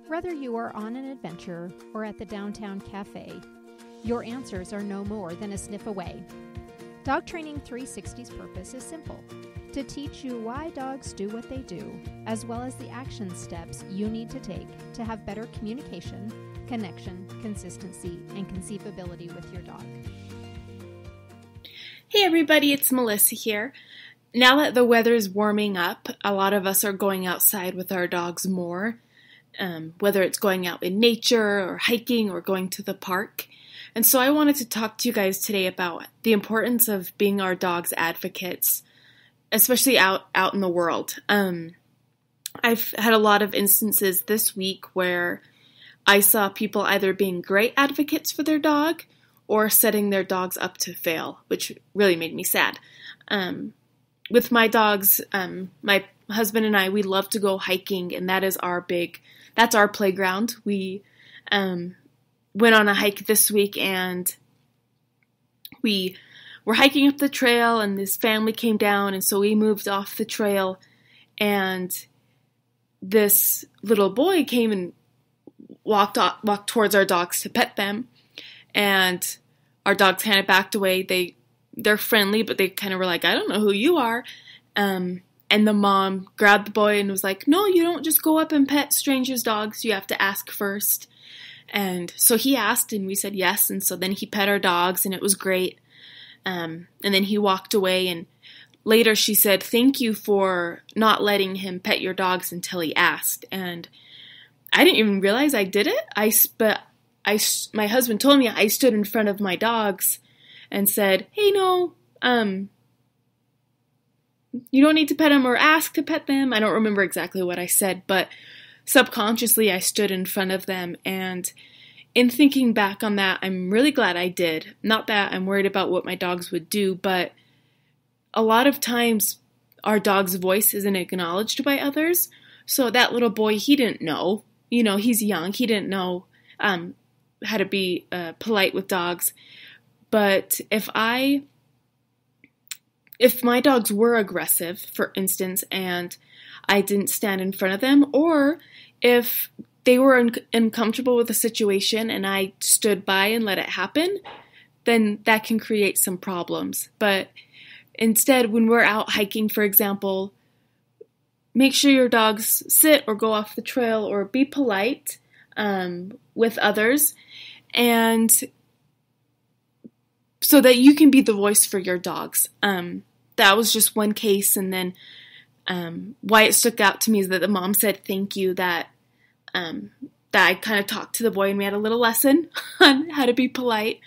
Whether you are on an adventure or at the downtown cafe, your answers are no more than a sniff away. Dog Training 360's purpose is simple: to teach you why dogs do what they do, as well as the action steps you need to take to have better communication, connection, consistency, and conceivability with your dog. Hey everybody, it's Melissa here. Now that the weather is warming up, a lot of us are going outside with our dogs more, whether it's going out in nature or hiking or going to the park. And so I wanted to talk to you guys today about the importance of being our dog's advocates, especially out in the world. I've had a lot of instances this week where I saw people either being great advocates for their dog or setting their dogs up to fail, which really made me sad. With my dogs, my husband and I, we love to go hiking, and that's our playground. We went on a hike this week, and we were hiking up the trail, and this family came down, and so we moved off the trail, and this little boy came and walked towards our dogs to pet them, and our dogs kind of backed away. They're friendly, but they kind of were like, I don't know who you are. And the mom grabbed the boy and was like, no, you don't just go up and pet strangers' dogs. You have to ask first. And so he asked, and we said yes. And so then he pet our dogs, and it was great. And then he walked away, and later she said, thank you for not letting him pet your dogs until he asked. And I didn't even realize I did it. My husband told me I stood in front of my dogs and said, hey, no, you don't need to pet them or ask to pet them. I don't remember exactly what I said, but subconsciously I stood in front of them. And in thinking back on that, I'm really glad I did. Not that I'm worried about what my dogs would do, but a lot of times our dog's voice isn't acknowledged by others. So that little boy, he didn't know. You know, he's young. He didn't know how to be polite with dogs. But if my dogs were aggressive, for instance, and I didn't stand in front of them, or if they were uncomfortable with the situation and I stood by and let it happen, then that can create some problems. But instead, when we're out hiking, for example, make sure your dogs sit or go off the trail or be polite with others, and so that you can be the voice for your dogs. That was just one case, and then why it stuck out to me is that the mom said thank you, that I kind of talked to the boy and we had a little lesson on how to be polite.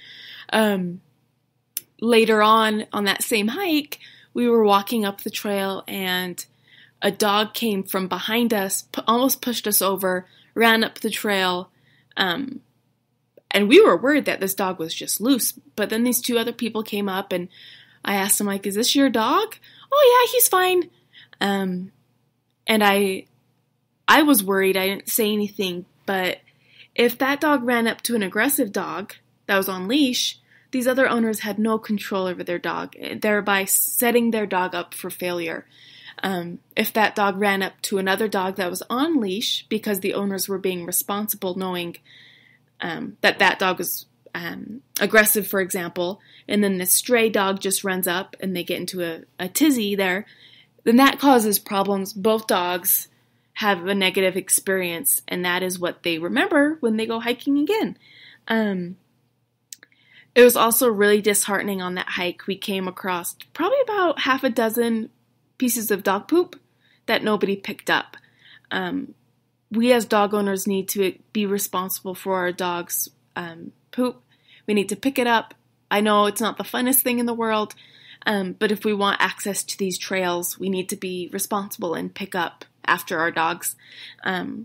Later on that same hike, we were walking up the trail, and a dog came from behind us, almost pushed us over, ran up the trail, and we were worried that this dog was just loose. But then these two other people came up, and I asked them, like, is this your dog? Oh, yeah, he's fine. And I was worried. I didn't say anything. But if that dog ran up to an aggressive dog that was on leash, these other owners had no control over their dog, thereby setting their dog up for failure. If that dog ran up to another dog that was on leash because the owners were being responsible, knowing that dog was aggressive, for example, and then the stray dog just runs up and they get into a tizzy there, then that causes problems. Both dogs have a negative experience, and that is what they remember when they go hiking again. It was also really disheartening on that hike. We came across probably about half a dozen pieces of dog poop that nobody picked up. We as dog owners need to be responsible for our dog's poop. We need to pick it up. I know it's not the funnest thing in the world, but if we want access to these trails, we need to be responsible and pick up after our dogs. Other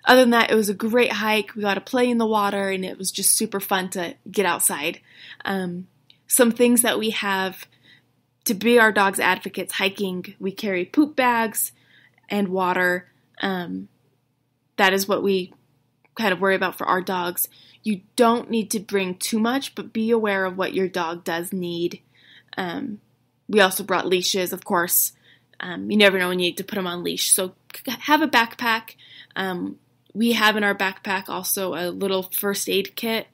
than that, it was a great hike. We got to play in the water, and it was just super fun to get outside. Some things that we have to be our dog's advocates hiking: we carry poop bags and water. That is what we kind of worry about for our dogs. You don't need to bring too much, but be aware of what your dog does need. We also brought leashes, of course. You never know when you need to put them on leash. So have a backpack. We have in our backpack also a little first aid kit.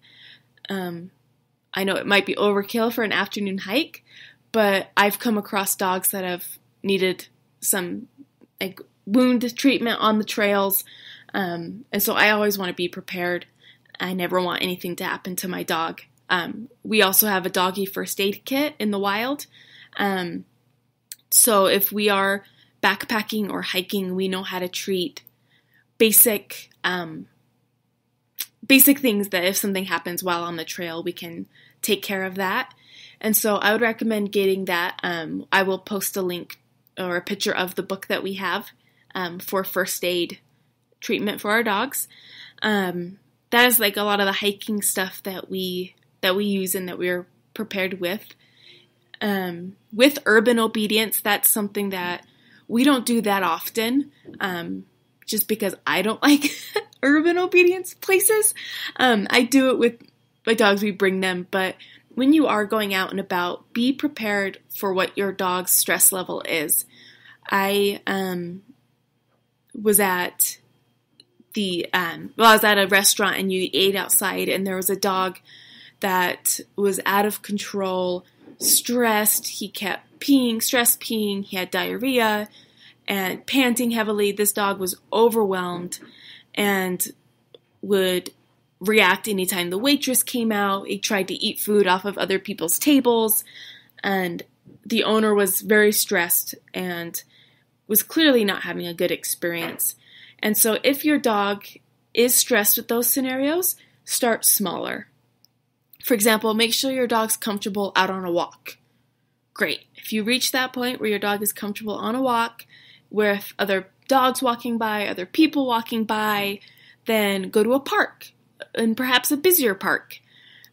I know it might be overkill for an afternoon hike, but I've come across dogs that have needed some like wound treatment on the trails. And so I always want to be prepared. I never want anything to happen to my dog. We also have a doggy first aid kit in the wild. So if we are backpacking or hiking, we know how to treat basic things that if something happens while on the trail, we can take care of that. And so I would recommend getting that. I will post a link or a picture of the book that we have for first aid treatment for our dogs. That is like a lot of the hiking stuff that we use and that we're prepared with. With urban obedience, that's something that we don't do that often, just because I don't like urban obedience places. I do it with my dogs, we bring them, but when you are going out and about, be prepared for what your dog's stress level is. I was at I was at a restaurant and you ate outside, and there was a dog that was out of control, stressed. He kept stress peeing. He had diarrhea and panting heavily. This dog was overwhelmed and would react anytime the waitress came out. He tried to eat food off of other people's tables, and the owner was very stressed and was clearly not having a good experience. And so if your dog is stressed with those scenarios, start smaller. For example, make sure your dog's comfortable out on a walk. Great. If you reach that point where your dog is comfortable on a walk with other dogs walking by, other people walking by, then go to a park, and perhaps a busier park.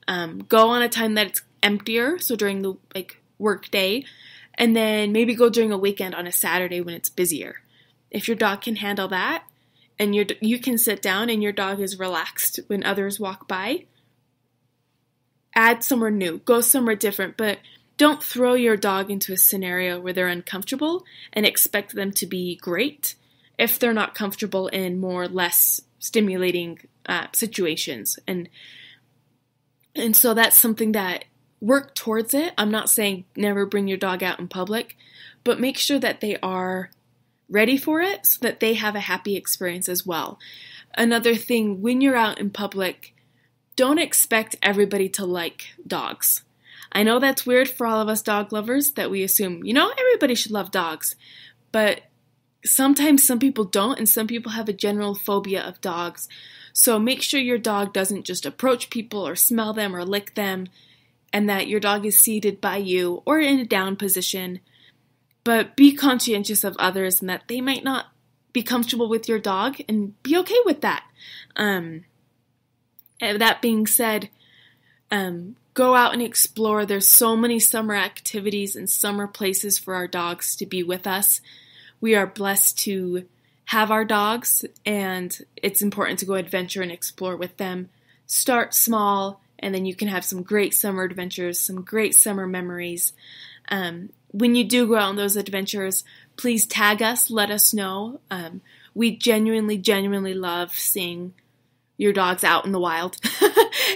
Go on a time that it's emptier, so during the work day, and then maybe go during a weekend on a Saturday when it's busier. If your dog can handle that, and you can sit down and your dog is relaxed when others walk by, add somewhere new, go somewhere different, but don't throw your dog into a scenario where they're uncomfortable and expect them to be great if they're not comfortable in more or less stimulating situations. And so that's something that work towards it. I'm not saying never bring your dog out in public, but make sure that they are ready for it so that they have a happy experience as well. Another thing, when you're out in public, don't expect everybody to like dogs. I know that's weird for all of us dog lovers that we assume, everybody should love dogs. But sometimes some people don't, and some people have a general phobia of dogs. So make sure your dog doesn't just approach people or smell them or lick them, and that your dog is seated by you or in a down position. But be conscientious of others and that they might not be comfortable with your dog, and be okay with that. And that being said, go out and explore. There's so many summer activities and summer places for our dogs to be with us. We are blessed to have our dogs, and it's important to go adventure and explore with them. Start small, and then you can have some great summer adventures, some great summer memories. When you do go out on those adventures, please tag us, let us know. We genuinely love seeing your dogs out in the wild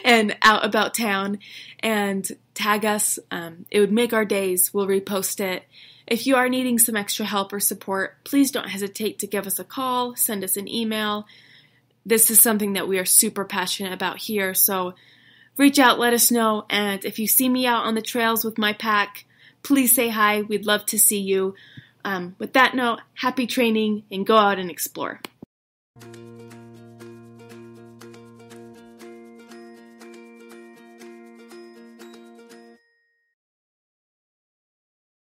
and out about town, and tag us. It would make our days. We'll repost it. If you are needing some extra help or support, please don't hesitate to give us a call, send us an email. This is something that we are super passionate about here, so reach out, let us know, and if you see me out on the trails with my pack, please say hi. We'd love to see you. With that note, happy training, and go out and explore.